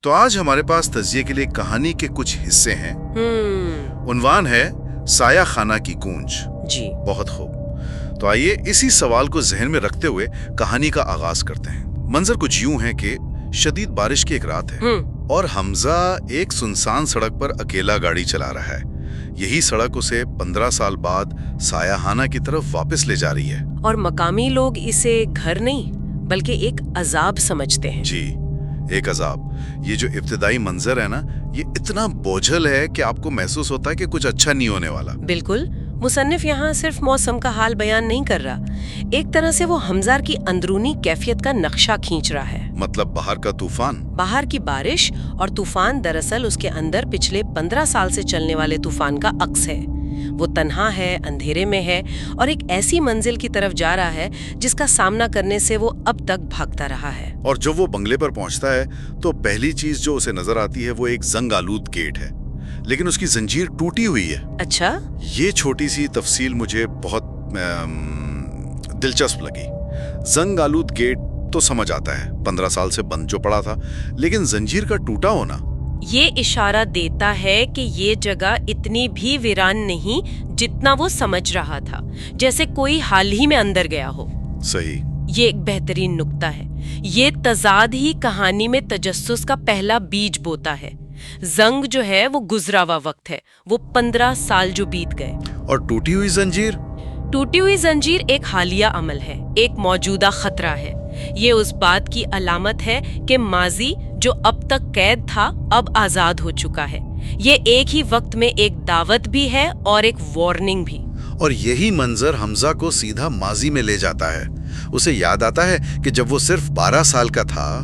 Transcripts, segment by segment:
تو آج ہمارے پاس تجزیے کے لیے کہانی کے کچھ حصے ہیں۔ عنوان ہے سایہ خانہ کی گونج۔ جی بہت خوب۔ تو آئیے اسی سوال کو ذہن میں رکھتے ہوئے کہانی کا آغاز کرتے ہیں۔ منظر کچھ یوں ہے کہ شدید بارش کی ایک رات ہے اور حمزہ ایک سنسان سڑک پر اکیلا گاڑی چلا رہا ہے۔ یہی سڑک اسے 15 سال بعد سایہ خانہ کی طرف واپس لے جا رہی ہے۔ اور مقامی لوگ اسے گھر نہیں بلکہ ایک عذاب سمجھتے ہیں۔ جی، ایک عذاب۔ یہ جو ابتدائی منظر ہے نا، یہ اتنا بوجھل ہے کہ آپ کو محسوس ہوتا ہے کہ کچھ اچھا نہیں ہونے والا۔ بالکل، مصنف یہاں صرف موسم کا حال بیان نہیں کر رہا، ایک طرح سے وہ حمزہ کی اندرونی کیفیت کا نقشہ کھینچ رہا ہے۔ مطلب باہر کا طوفان، باہر کی بارش اور طوفان دراصل اس کے اندر پچھلے 15 سال سے چلنے والے طوفان کا عکس ہے۔ وہ تنہا ہے، اندھیرے میں ہے اور ایک ایسی منزل کی طرف جا رہا ہے جس کا سامنا کرنے سے وہ اب تک بھاگتا رہا ہے۔ اور جب وہ بنگلے پر پہنچتا ہے تو پہلی چیز جو اسے نظر آتی ہے وہ ایک زنگ آلود گیٹ ہے، لیکن اس کی زنجیر ٹوٹی ہوئی ہے۔ اچھا، یہ چھوٹی سی تفصیل مجھے بہت دلچسپ لگی۔ زنگ آلود گیٹ تو سمجھ آتا ہے، 15 سال سے بند جو پڑا تھا، لیکن زنجیر کا ٹوٹا ہونا یہ اشارہ دیتا ہے کہ یہ جگہ اتنی بھی ویران نہیں جتنا وہ سمجھ رہا تھا، جیسے کوئی حال ہی میں اندر گیا ہو۔ صحیح۔ یہ ایک بہترین نکتہ ہے۔ یہ تضاد ہی کہانی میں تجسس کا پہلا بیج بوتا ہے۔ زنگ جو ہے وہ گزرا ہوا وقت ہے، وہ 15 سال جو بیت گئے۔ اور ٹوٹی ہوئی زنجیر؟ ٹوٹی ہوئی زنجیر ایک حالیہ عمل ہے، ایک موجودہ خطرہ ہے۔ یہ اس بات کی علامت ہے کہ ماضی جو اب تک قید تھا اب آزاد ہو چکا ہے۔ یہ ایک ہی وقت میں ایک دعوت بھی ہے اور ایک وارننگ بھی۔ اور یہی منظر حمزہ کو سیدھا ماضی میں لے جاتا ہے۔ اسے یاد آتا ہے کہ جب وہ صرف 12 سال کا تھا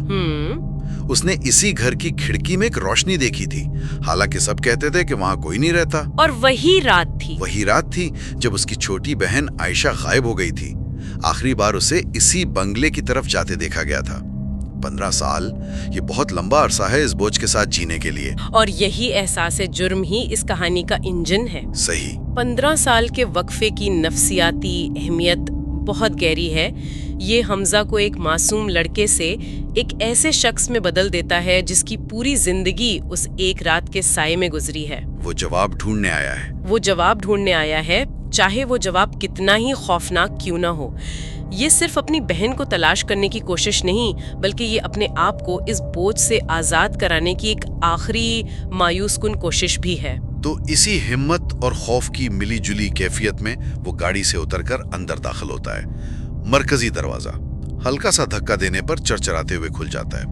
اس نے اسی گھر کی کھڑکی میں ایک روشنی دیکھی تھی، حالانکہ سب کہتے تھے کہ وہاں کوئی نہیں رہتا۔ اور وہی رات تھی جب اس کی چھوٹی بہن عائشہ غائب ہو گئی تھی۔ آخری بار اسے اسی بنگلے کی طرف جاتے دیکھا گیا تھا۔ 15 سال یہ بہت لمبا عرصہ ہے اس بوجھ کے ساتھ جینے کے لیے۔ اور یہی احساس جرم ہی اس کہانی کا انجن ہے۔ صحیح۔ 15 سال کے وقفے کی نفسیاتی اہمیت بہت گہری ہے۔ یہ حمزہ کو ایک معصوم لڑکے سے ایک ایسے شخص میں بدل دیتا ہے جس کی پوری زندگی اس ایک رات کے سائے میں گزری ہے۔ وہ جواب ڈھونڈنے آیا ہے، چاہے وہ جواب کتنا ہی خوفناک کیوں نہ ہو۔ یہ صرف اپنی بہن کو تلاش کرنے کی کوشش نہیں، بلکہ یہ اپنے آپ کو اس بوجھ سے آزاد کرانے کی ایک آخری مایوس کن کوشش بھی ہے۔ تو اسی ہمت اور خوف کی ملی جلی کیفیت میں وہ گاڑی سے اتر کر اندر داخل ہوتا ہے۔ مرکزی دروازہ ہلکا سا دھکا دینے پر چرچراتے ہوئے کھل جاتا ہے۔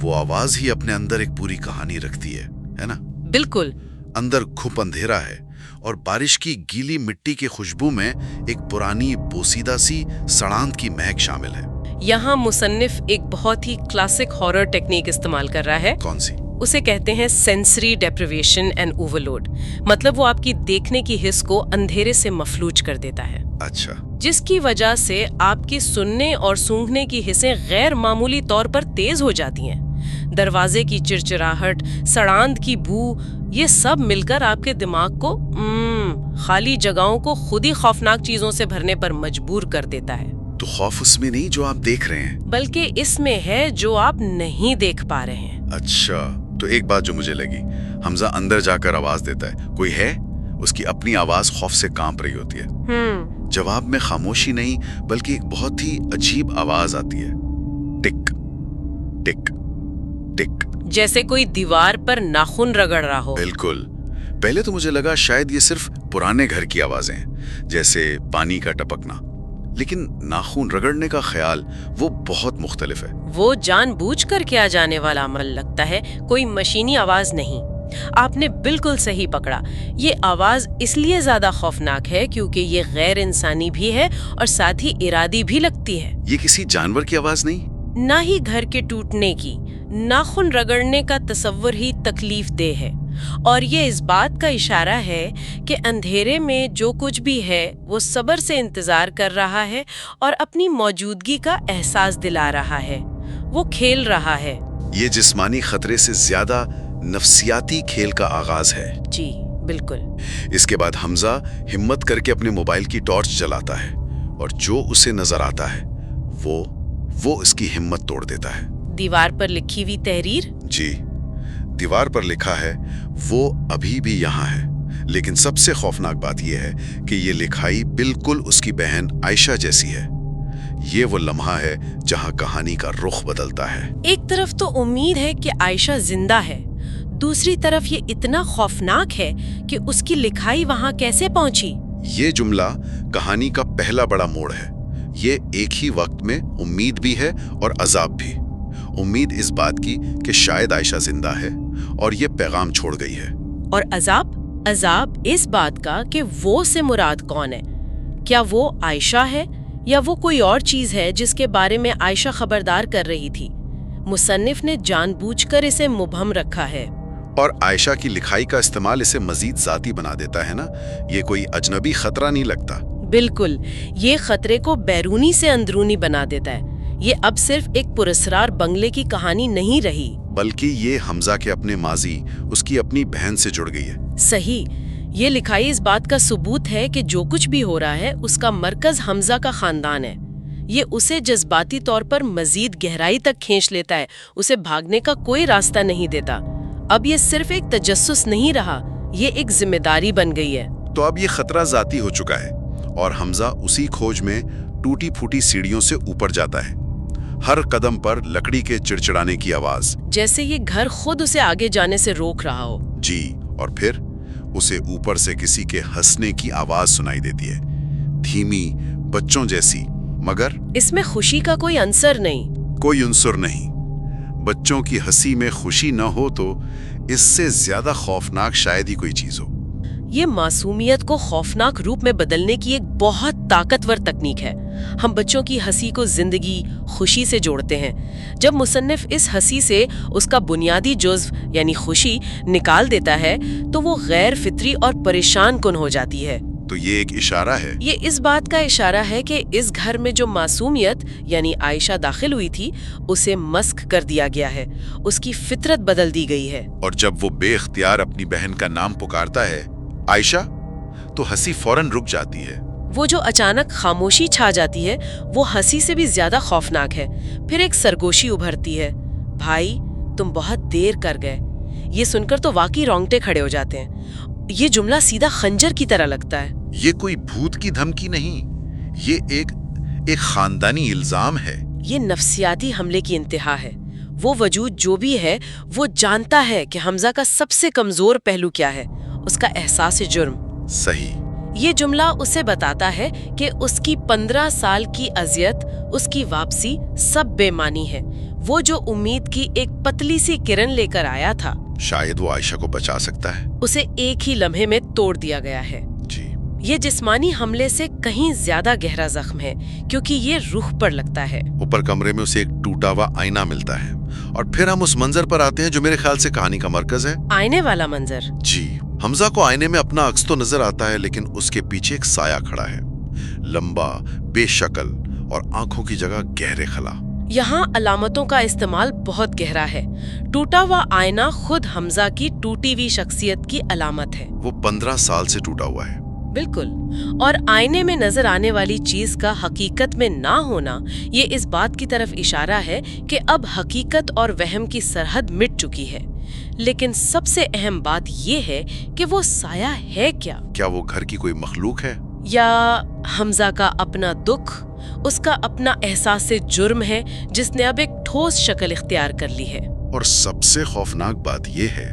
وہ آواز ہی اپنے اندر ایک پوری کہانی رکھتی ہے نا؟ بالکل۔ اندر گھپ اندھیرا ہے اور بارش کی گیلی مٹی کی خوشبو میں ایک پرانی بوسیدہ سی سڑاند کی مہک شامل ہے۔ یہاں مصنف ایک بہت ہی کلاسک ہارر ٹیکنیک استعمال کر رہا ہے۔ کون سی؟ اسے کہتے ہیں سینسری ڈیپریویشن اینڈ اوورلوڈ۔ مطلب وہ آپ کی دیکھنے کی حس کو اندھیرے سے مفلوج کر دیتا ہے۔ اچھا۔ جس کی وجہ سے آپ کی سننے اور سونگھنے کی حسیں غیر معمولی طور پر تیز ہو جاتی ہیں۔ دروازے کی چرچراہٹ، سڑاند کی بو، یہ سب مل کر آپ کے دماغ کو خالی جگہوں کو خود ہی خوفناک چیزوں سے بھرنے پر مجبور کر دیتا ہے۔ تو خوف اس میں نہیں جو آپ دیکھ رہے ہیں، بلکہ اس میں ہے جو آپ نہیں دیکھ پا رہے ہیں۔ اچھا، تو ایک بات جو مجھے لگی، حمزہ اندر جا کر آواز دیتا ہے، کوئی ہے؟ اس کی اپنی آواز خوف سے کانپ رہی ہوتی ہے۔ جواب میں خاموشی نہیں بلکہ ایک بہت ہی عجیب آواز آتی ہے، ٹک ٹک ٹک، جیسے کوئی دیوار پر ناخن رگڑ رہا ہو۔ بالکل۔ پہلے تو مجھے لگا شاید یہ صرف پرانے گھر کی آوازیں ہیں، جیسے پانی کا ٹپکنا، لیکن ناخن رگڑنے کا خیال وہ بہت مختلف ہے۔ وہ جان بوجھ کر کیا جانے والا عمل لگتا ہے، کوئی مشینی آواز نہیں۔ آپ نے بالکل صحیح پکڑا۔ یہ آواز اس لیے زیادہ خوفناک ہے کیونکہ یہ غیر انسانی بھی ہے اور ساتھ ہی ارادی بھی لگتی ہے۔ یہ کسی جانور کی آواز نہیں، نہ ہی گھر کے ٹوٹنے کی۔ ناخن رگڑنے کا تصور ہی تکلیف دہ ہے، اور یہ اس بات کا اشارہ ہے کہ اندھیرے میں جو کچھ بھی ہے وہ صبر سے انتظار کر رہا ہے اور اپنی موجودگی کا احساس دلا رہا ہے۔ وہ کھیل رہا ہے۔ یہ جسمانی خطرے سے زیادہ نفسیاتی کھیل کا آغاز ہے۔ جی بالکل۔ اس کے بعد حمزہ ہمت کر کے اپنے موبائل کی ٹارچ جلاتا ہے اور جو اسے نظر آتا ہے وہ اس کی ہمت توڑ دیتا ہے۔ दीवार पर लिखी हुई तहरीर? जी, दीवार पर लिखा है, वो अभी भी यहाँ है। लेकिन सबसे खौफनाक बात यह है कि ये लिखाई बिल्कुल उसकी बहन आयशा जैसी है। ये वो लम्हा है जहाँ कहानी का रुख बदलता है। एक तरफ तो उम्मीद है कि आयशा जिंदा है, दूसरी तरफ ये इतना खौफनाक है कि उसकी लिखाई वहाँ कैसे पहुंची। ये जुमला कहानी का पहला बड़ा मोड़ है। ये एक ही वक्त में उम्मीद भी है और अजाब भी। उम्मीद इस बात की कि शायद आयशा जिंदा है और ये पैगाम छोड़ गई है। और अजाब इस बात का कि वो से मुराद कौन है। क्या वो आयशा है या वो कोई और चीज है जिसके बारे में आयशा खबरदार कर रही थी। मुसन्निफ ने जानबूझकर इसे मुबहम रखा है। और आयशा की लिखाई का इस्तेमाल इसे मजीद जाती बना देता है ना। ये कोई अजनबी खतरा नहीं लगता। बिल्कुल, ये खतरे को बैरूनी से अंदरूनी बना देता है। ये अब सिर्फ एक पुरस्कार बंगले की कहानी नहीं रही, बल्कि ये हमजा के अपने माजी, उसकी अपनी बहन से जुड़ गई है। सही। ये लिखाई इस बात का सबूत है कि जो कुछ भी हो रहा है उसका मरकज हमजा का खानदान है। ये उसे जज्बाती तौर पर मजीद गहराई तक खींच लेता है, उसे भागने का कोई रास्ता नहीं देता। अब ये सिर्फ एक तजस्सुस नहीं रहा, ये एक जिम्मेदारी बन गई है। तो अब ये खतरा जाती हो चुका है और हमजा उसी खोज में टूटी फूटी सीढ़ियों से ऊपर जाता है। हर कदम पर लकड़ी के चिड़चिड़ाने की आवाज, जैसे ये घर खुद उसे आगे जाने से रोक रहा हो। जी, और फिर उसे ऊपर से किसी के हंसने की आवाज सुनाई देती है, धीमी, बच्चों जैसी, मगर इसमें खुशी का कोई अंसर नहीं। कोई उन्सुर नहीं। बच्चों की हंसी में खुशी न हो तो इससे ज्यादा खौफनाक शायद ही कोई चीज हो। ये मासूमियत को खौफनाक रूप में बदलने की एक बहुत ताकतवर तकनीक है। हम बच्चों की हंसी को जिंदगी, खुशी से जोड़ते हैं। जब मुसन्निफ इस हंसी से उसका बुनियादी जुज़्व यानी खुशी निकाल देता है तो वो गैर फितरी और परेशान कुन हो जाती है। तो ये एक इशारा है। ये इस बात का इशारा है कि इस घर में जो मासूमियत यानी आयशा दाखिल हुई थी उसे मस्क कर दिया गया है, उसकी फितरत बदल दी गई है। और जब वो बेख्तियार अपनी बहन का नाम पुकारता है, आयशा, तो हंसी फौरन रुक जाती है। वो जो अचानक खामोशी छा जाती है वो हंसी से भी ज्यादा खौफनाक है। फिर एक सरगोशी उभरती है, भाई तुम बहुत देर कर गए। ये सुनकर तो वाकई रोंगटे खड़े हो जाते हैं। ये जुमला सीधा खंजर की तरह लगता है। ये कोई भूत की धमकी नहीं, ये एक खानदानी इल्जाम है। ये नफ्सियाती हमले की इंतहा है। वो वजूद जो भी है वो जानता है कि हमजा का सबसे कमजोर पहलू क्या है, उसका एहसास जुर्म। सही। ये जुमला उसे बताता है कि उसकी 15 साल की अजियत, उसकी वापसी सब बेमानी है। वो जो उम्मीद की एक पतली सी किरण लेकर आया था, शायद वो आयशा को बचा सकता है, उसे एक ही लम्हे में तोड़ दिया गया है। जी। ये जिस्मानी हमले से कहीं ज्यादा गहरा जख्म है क्योंकि ये रूह पर लगता है। ऊपर कमरे में उसे एक टूटा हुआ आईना मिलता है और फिर हम उस मंजर पर आते हैं जो मेरे ख्याल से कहानी का मरकज है। आईने वाला मंजर। जी। हमजा को आईने में अपना अक्स तो नजर आता है, लेकिन उसके पीछे एक साया खड़ा है, लंबा, बेशक्ल और आंखों की जगह गहरे खला। यहाँ अलामतों का इस्तेमाल बहुत गहरा है। टूटा हुआ आईना खुद हमजा की टूटी हुई शख्सियत की अलामत है। वो 15 साल से टूटा हुआ है। बिल्कुल। और आईने में नजर आने वाली चीज का हकीकत में ना होना ये इस बात की तरफ इशारा है कि अब हकीकत और वहम की सरहद मिट चुकी है। लेकिन सबसे अहम बात ये है कि वो साया है क्या? क्या वो घर की कोई मखलूक है, या हमजा का अपना दुख, उसका अपना एहसास से जुर्म है जिसने अब एक ठोस शक्ल इख्तियार कर ली है? और सबसे खौफनाक बात ये है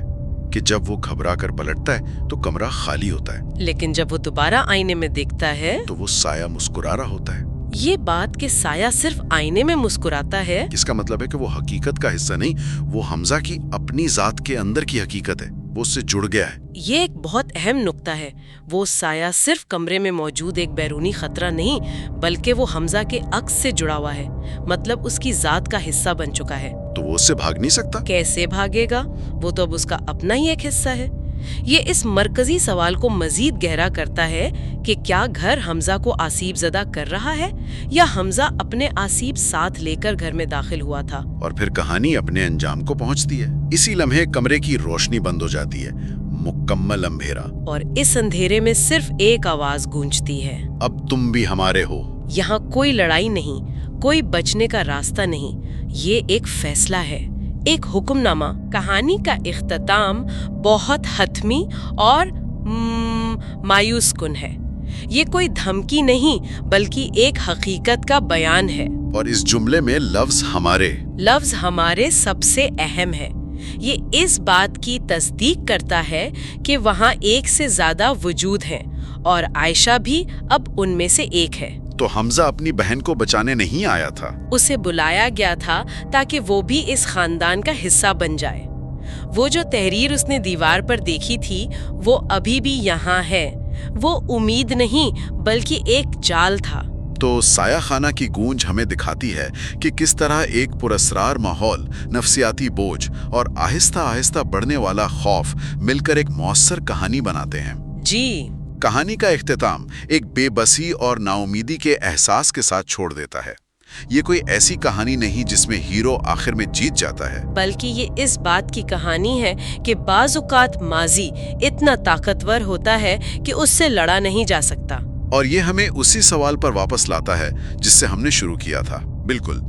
कि जब वो घबरा कर पलटता है तो कमरा खाली होता है, लेकिन जब वो दोबारा आईने में देखता है तो वो साया मुस्कुरा रहा होता है। ये बात कि साया सिर्फ आईने में मुस्कुराता है, इसका मतलब है कि वो हकीकत का हिस्सा नहीं, वो हमजा की अपनी जात के अंदर की हकीकत है, वो उससे जुड़ गया है। ये एक बहुत अहम नुक्ता है। वो साया सिर्फ कमरे में मौजूद एक बैरूनी खतरा नहीं, बल्कि वो हमजा के अक्स से जुड़ा हुआ है, मतलब उसकी जात का हिस्सा बन चुका है। तो वो उससे भाग नहीं सकता। कैसे भागेगा? वो तो अब उसका अपना ही एक हिस्सा है। ये इस मरकजी सवाल को मजीद गहरा करता है कि क्या घर हमजा को आसीब ज़दा कर रहा है या हमजा अपने आसीब साथ लेकर घर में दाखिल हुआ था। और फिर कहानी अपने अंजाम को पहुंचती है। इसी लम्हे कमरे की रोशनी बंद हो जाती है, मुकम्मल अंधेरा। और इस अंधेरे में सिर्फ एक आवाज गूंजती है, अब तुम भी हमारे हो। यहाँ कोई लड़ाई नहीं, कोई बचने का रास्ता नहीं। ये एक फैसला है, एक हुक्मनामा। कहानी का इख्तिताम बहुत हतमी और मायूस कुन है। ये कोई धमकी नहीं बल्कि एक हकीकत का बयान है। और इस जुमले में लफ्ज हमारे सबसे अहम है। ये इस बात की तस्दीक करता है कि वहाँ एक से ज्यादा वजूद हैं और आयशा भी अब उनमें से एक है। तो हमजा अपनी बहन को बचाने नहीं आया था, उसे बुलाया गया था ताकि वो भी इस खानदान का हिस्सा बन जाए। वो जो तहरीर उसने दीवार पर देखी थी वो अभी भी यहाँ है। वो उम्मीद नहीं बल्कि एक जाल था। तो साया खाना की गूंज हमें दिखाती है कि किस तरह एक पुरस्रार माहौल, नफ्सियाती बोझ और आहिस्ता आहिस्ता बढ़ने वाला खौफ मिलकर एक मौसर कहानी बनाते हैं। जी। कहानी का इख्तिताम एक बेबसी और नाउमीदी के एहसास के साथ छोड़ देता है। ये कोई ऐसी कहानी नहीं जिसमें हीरो आखिर में जीत जाता है, बल्कि ये इस बात की कहानी है कि बाज़-औक़ात माजी इतना ताकतवर होता है कि उससे लड़ा नहीं जा सकता। और ये हमें उसी सवाल पर वापस लाता है जिससे हमने शुरू किया था। बिल्कुल,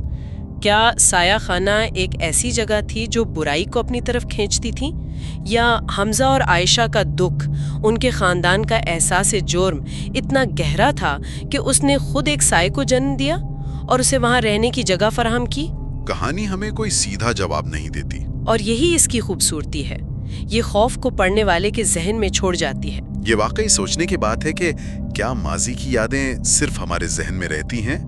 क्या साया खाना एक ऐसी जगह थी जो बुराई को अपनी तरफ खींचती थी, या हमजा और आयशा का दुख, उनके खानदान का एहसास जुर्म इतना गहरा था कि उसने खुद एक साये को जन्म दिया और उसे वहां रहने की जगह फराहम की? कहानी हमें कोई सीधा जवाब नहीं देती, और यही इसकी खूबसूरती है। ये खौफ को पढ़ने वाले के जहन में छोड़ जाती है। ये वाकई सोचने की बात है कि क्या माजी की यादें सिर्फ हमारे जहन में रहती हैं,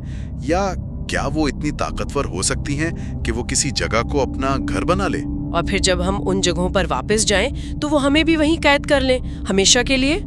या क्या वो इतनी ताकतवर हो सकती हैं कि वो किसी जगह को अपना घर बना ले, और फिर जब हम उन जगहों पर वापस जाएं तो वो हमें भी वहीं कैद कर लें हमेशा के लिए।